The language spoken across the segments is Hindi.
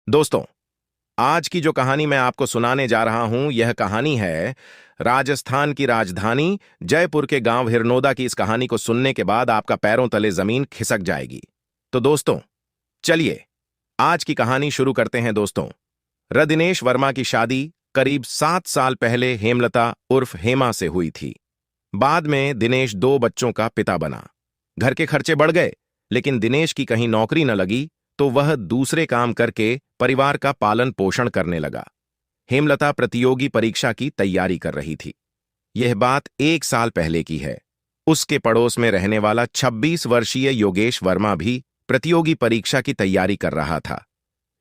दोस्तों, आज की जो कहानी मैं आपको सुनाने जा रहा हूं, यह कहानी है राजस्थान की राजधानी जयपुर के गांव हिरनोदा की। इस कहानी को सुनने के बाद आपका पैरों तले जमीन खिसक जाएगी। तो दोस्तों, चलिए आज की कहानी शुरू करते हैं। दोस्तों, रदिनेश वर्मा की शादी करीब 7 साल पहले हेमलता उर्फ हेमा से हुई थी। बाद में दिनेश 2 बच्चों का पिता बना। घर के खर्चे बढ़ गए, लेकिन दिनेश की कहीं नौकरी न लगी तो वह दूसरे काम करके परिवार का पालन पोषण करने लगा। हेमलता प्रतियोगी परीक्षा की तैयारी कर रही थी। यह बात 1 साल पहले की है। उसके पड़ोस में रहने वाला 26 वर्षीय योगेश वर्मा भी प्रतियोगी परीक्षा की तैयारी कर रहा था।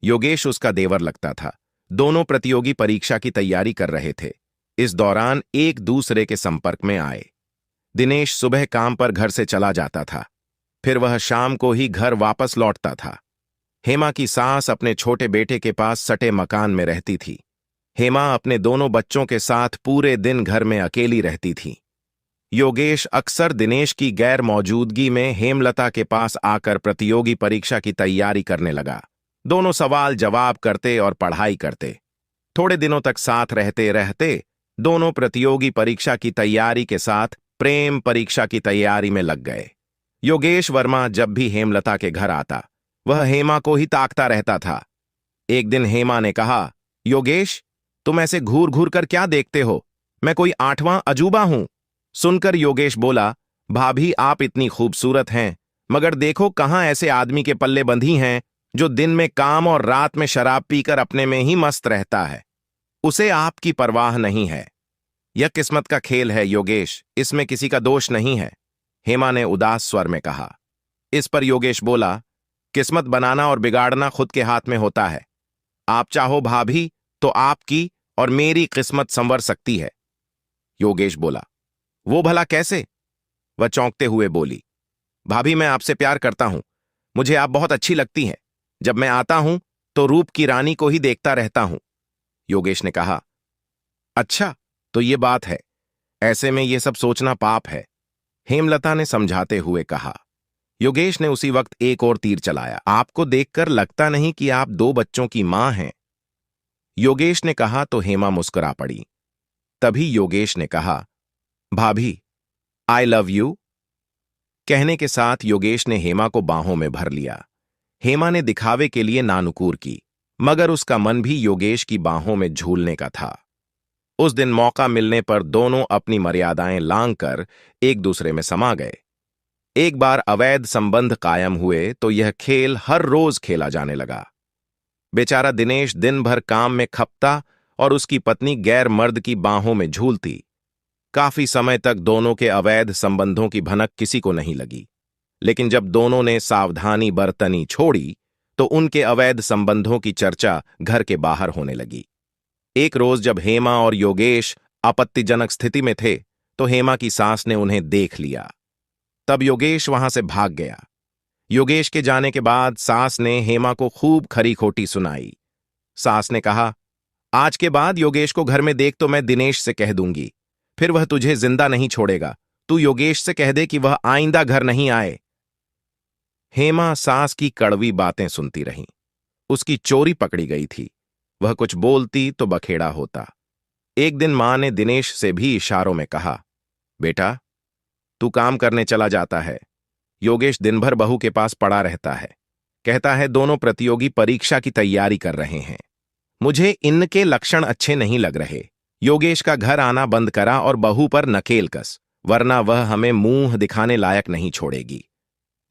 योगेश उसका देवर लगता था। दोनों प्रतियोगी परीक्षा की तैयारी कर रहे थे। इस दौरान एक दूसरे के संपर्क में आए। दिनेश सुबह काम पर घर से चला जाता था, फिर वह शाम को ही घर वापस लौटता था। हेमा की सास अपने छोटे बेटे के पास सटे मकान में रहती थी। हेमा अपने दोनों बच्चों के साथ पूरे दिन घर में अकेली रहती थी। योगेश अक्सर दिनेश की गैर मौजूदगी में हेमलता के पास आकर प्रतियोगी परीक्षा की तैयारी करने लगा। दोनों सवाल जवाब करते और पढ़ाई करते। थोड़े दिनों तक साथ रहते रहते दोनों प्रतियोगी परीक्षा की तैयारी के साथ प्रेम परीक्षा की तैयारी में लग गए। योगेश वर्मा जब भी हेमलता के घर आता, वह हेमा को ही ताकता रहता था। एक दिन हेमा ने कहा, योगेश, तुम ऐसे घूर घूर कर क्या देखते हो? मैं कोई 8वां अजूबा हूं? सुनकर योगेश बोला, भाभी, आप इतनी खूबसूरत हैं, मगर देखो कहां ऐसे आदमी के पल्ले बंधी हैं जो दिन में काम और रात में शराब पीकर अपने में ही मस्त रहता है। उसे आपकी परवाह नहीं है। यह किस्मत का खेल है योगेश, इसमें किसी का दोष नहीं है, हेमा ने उदास स्वर में कहा। इस पर योगेश बोला, किस्मत बनाना और बिगाड़ना खुद के हाथ में होता है। आप चाहो भाभी तो आपकी और मेरी किस्मत संवर सकती है। योगेश बोला, वो भला कैसे? वह चौंकते हुए बोली, भाभी, मैं आपसे प्यार करता हूं। मुझे आप बहुत अच्छी लगती हैं। जब मैं आता हूं तो रूप की रानी को ही देखता रहता हूं। योगेश ने कहा, अच्छा, तो ये बात है। ऐसे में ये सब सोचना पाप है, हेमलता ने समझाते हुए कहा। योगेश ने उसी वक्त एक और तीर चलाया, आपको देखकर लगता नहीं कि आप 2 बच्चों की मां हैं। योगेश ने कहा तो हेमा मुस्कुरा पड़ी। तभी योगेश ने कहा, भाभी, आई लव यू। कहने के साथ योगेश ने हेमा को बाहों में भर लिया। हेमा ने दिखावे के लिए नानुकूर की, मगर उसका मन भी योगेश की बाहों में झूलने का था। उस दिन मौका मिलने पर दोनों अपनी मर्यादाएं लांघकर एक दूसरे में समा गए। एक बार अवैध संबंध कायम हुए तो यह खेल हर रोज खेला जाने लगा। बेचारा दिनेश दिन भर काम में खपता और उसकी पत्नी गैर मर्द की बाहों में झूलती। काफी समय तक दोनों के अवैध संबंधों की भनक किसी को नहीं लगी, लेकिन जब दोनों ने सावधानी बरतनी छोड़ी तो उनके अवैध संबंधों की चर्चा घर के बाहर होने लगी। एक रोज जब हेमा और योगेश आपत्तिजनक स्थिति में थे तो हेमा की सास ने उन्हें देख लिया। तब योगेश वहां से भाग गया। योगेश के जाने के बाद सास ने हेमा को खूब खरी खोटी सुनाई। सास ने कहा, आज के बाद योगेश को घर में देख तो मैं दिनेश से कह दूंगी, फिर वह तुझे जिंदा नहीं छोड़ेगा। तू योगेश से कह दे कि वह आइंदा घर नहीं आए। हेमा सास की कड़वी बातें सुनती रही। उसकी चोरी पकड़ी गई थी। वह कुछ बोलती तो बखेड़ा होता। एक दिन मां ने दिनेश से भी इशारों में कहा, बेटा, तू काम करने चला जाता है। योगेश दिन भर बहू के पास पड़ा रहता है। कहता है दोनों प्रतियोगी परीक्षा की तैयारी कर रहे हैं। मुझे इनके लक्षण अच्छे नहीं लग रहे। योगेश का घर आना बंद करा और बहू पर नकेल कस, वरना वह हमें मुंह दिखाने लायक नहीं छोड़ेगी।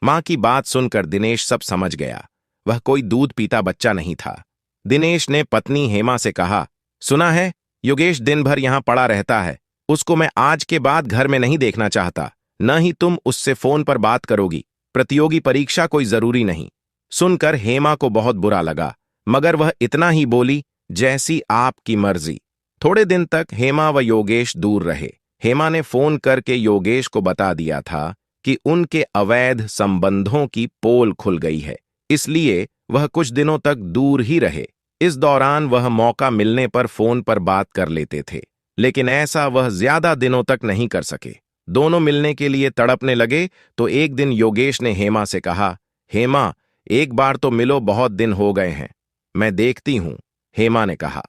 मां की बात सुनकर दिनेश सब समझ गया। वह कोई दूध पीता बच्चा नहीं था। दिनेश ने पत्नी हेमा से कहा, सुना है, योगेश दिन भर यहां पड़ा रहता है। उसको मैं आज के बाद घर में नहीं देखना चाहता। न ही तुम उससे फोन पर बात करोगी। प्रतियोगी परीक्षा कोई जरूरी नहीं। सुनकर हेमा को बहुत बुरा लगा, मगर वह इतना ही बोली, जैसी आपकी मर्जी। थोड़े दिन तक हेमा व योगेश दूर रहे। हेमा ने फोन करके योगेश को बता दिया था कि उनके अवैध संबंधों की पोल खुल गई है, इसलिए वह कुछ दिनों तक दूर ही रहे। इस दौरान वह मौका मिलने पर फोन पर बात कर लेते थे, लेकिन ऐसा वह ज्यादा दिनों तक नहीं कर सके। दोनों मिलने के लिए तड़पने लगे तो एक दिन योगेश ने हेमा से कहा, हेमा, एक बार तो मिलो, बहुत दिन हो गए हैं। मैं देखती हूं, हेमा ने कहा।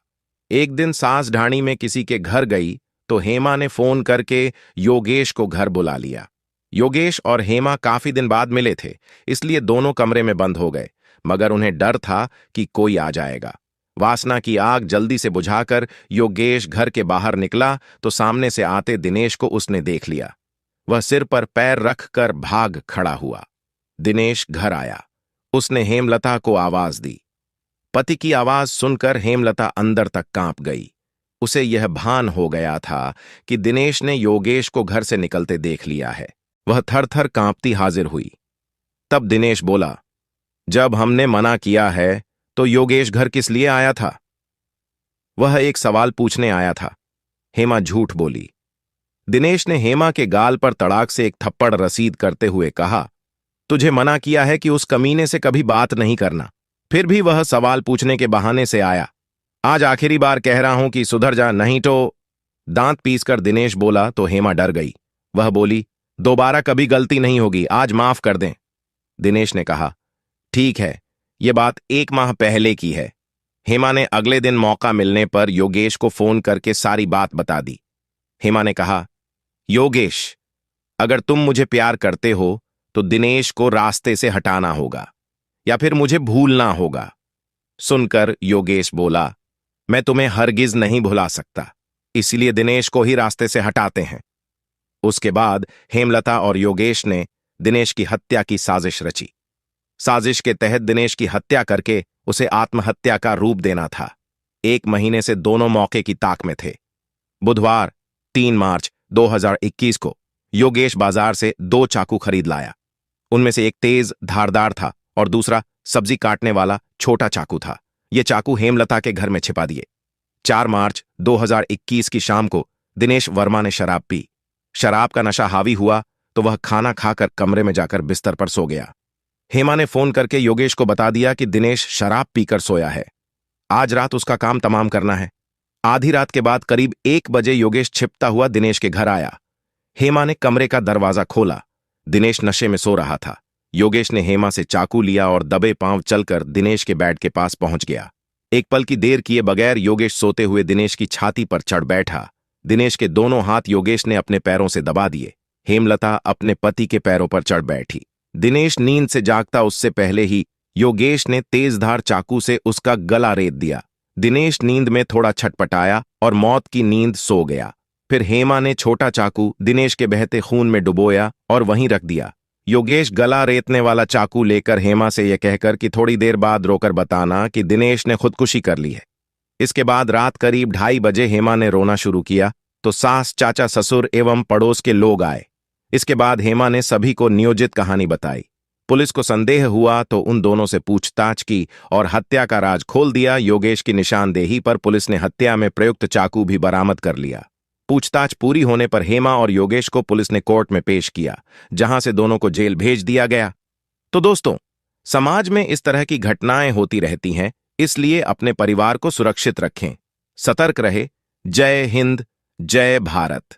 एक दिन सास ढाणी में किसी के घर गई तो हेमा ने फोन करके योगेश को घर बुला लिया। योगेश और हेमा काफी दिन बाद मिले थे, इसलिए दोनों कमरे में बंद हो गए, मगर उन्हें डर था कि कोई आ जाएगा। वासना की आग जल्दी से बुझाकर योगेश घर के बाहर निकला तो सामने से आते दिनेश को उसने देख लिया। वह सिर पर पैर रखकर भाग खड़ा हुआ। दिनेश घर आया। उसने हेमलता को आवाज दी। पति की आवाज सुनकर हेमलता अंदर तक कांप गई। उसे यह भान हो गया था कि दिनेश ने योगेश को घर से निकलते देख लिया है। वह थर थर कांपती हाजिर हुई। तब दिनेश बोला, जब हमने मना किया है तो योगेश घर किस लिए आया था? वह एक सवाल पूछने आया था। हेमा झूठ बोली। दिनेश ने हेमा के गाल पर तड़ाक से एक थप्पड़ रसीद करते हुए कहा, तुझे मना किया है कि उस कमीने से कभी बात नहीं करना, फिर भी वह सवाल पूछने के बहाने से आया। आज आखिरी बार कह रहा हूं कि सुधर जा, नहीं तो। दांत पीसकर दिनेश बोला तो हेमा डर गई। वह बोली, दोबारा कभी गलती नहीं होगी, आज माफ कर दें। दिनेश ने कहा, ठीक है, यह बात 1 माह पहले की है। हेमा ने अगले दिन मौका मिलने पर योगेश को फोन करके सारी बात बता दी। हेमा ने कहा, योगेश, अगर तुम मुझे प्यार करते हो तो दिनेश को रास्ते से हटाना होगा या फिर मुझे भूलना होगा। सुनकर योगेश बोला, मैं तुम्हें हरगिज नहीं भुला सकता, इसलिए दिनेश को ही रास्ते से हटाते हैं। उसके बाद हेमलता और योगेश ने दिनेश की हत्या की साजिश रची। साजिश के तहत दिनेश की हत्या करके उसे आत्महत्या का रूप देना था। 1 महीने से दोनों मौके की ताक में थे। बुधवार 3 मार्च 2021 को योगेश बाजार से 2 चाकू खरीद लाया। उनमें से एक तेज धारदार था और दूसरा सब्जी काटने वाला छोटा चाकू था। ये चाकू हेमलता के घर में छिपा दिए। 4 मार्च 2021 की शाम को दिनेश वर्मा ने शराब पी। शराब का नशा हावी हुआ तो वह खाना खाकर कमरे में जाकर बिस्तर पर सो गया। हेमा ने फोन करके योगेश को बता दिया कि दिनेश शराब पीकर सोया है। आज रात उसका काम तमाम करना है। आधी रात के बाद करीब 1 बजे योगेश छिपता हुआ दिनेश के घर आया। हेमा ने कमरे का दरवाजा खोला। दिनेश नशे में सो रहा था। योगेश ने हेमा से चाकू लिया और दबे पांव चलकर दिनेश के बेड के पास पहुंच गया। एक पल की देर किए बगैर योगेश सोते हुए दिनेश की छाती पर चढ़ बैठा। दिनेश के दोनों हाथ योगेश ने अपने पैरों से दबा दिए। हेमलता अपने पति के पैरों पर चढ़ बैठी। दिनेश नींद से जागता उससे पहले ही योगेश ने तेजधार चाकू से उसका गला रेत दिया। दिनेश नींद में थोड़ा छटपटाया और मौत की नींद सो गया। फिर हेमा ने छोटा चाकू दिनेश के बहते खून में डुबोया और वहीं रख दिया। योगेश गला रेतने वाला चाकू लेकर हेमा से यह कहकर कि थोड़ी देर बाद रोकर बताना कि दिनेश ने खुदकुशी कर ली है। इसके बाद रात करीब 2:30 बजे हेमा ने रोना शुरू किया तो सास, चाचा, ससुर एवं पड़ोस के लोग आए। इसके बाद हेमा ने सभी को नियोजित कहानी बताई। पुलिस को संदेह हुआ तो उन दोनों से पूछताछ की और हत्या का राज खोल दिया। योगेश की निशानदेही पर पुलिस ने हत्या में प्रयुक्त चाकू भी बरामद कर लिया। पूछताछ पूरी होने पर हेमा और योगेश को पुलिस ने कोर्ट में पेश किया, जहां से दोनों को जेल भेज दिया गया। तो दोस्तों, समाज में इस तरह की घटनाएं होती रहती हैं, इसलिए अपने परिवार को सुरक्षित रखें, सतर्क रहे। जय हिंद, जय भारत।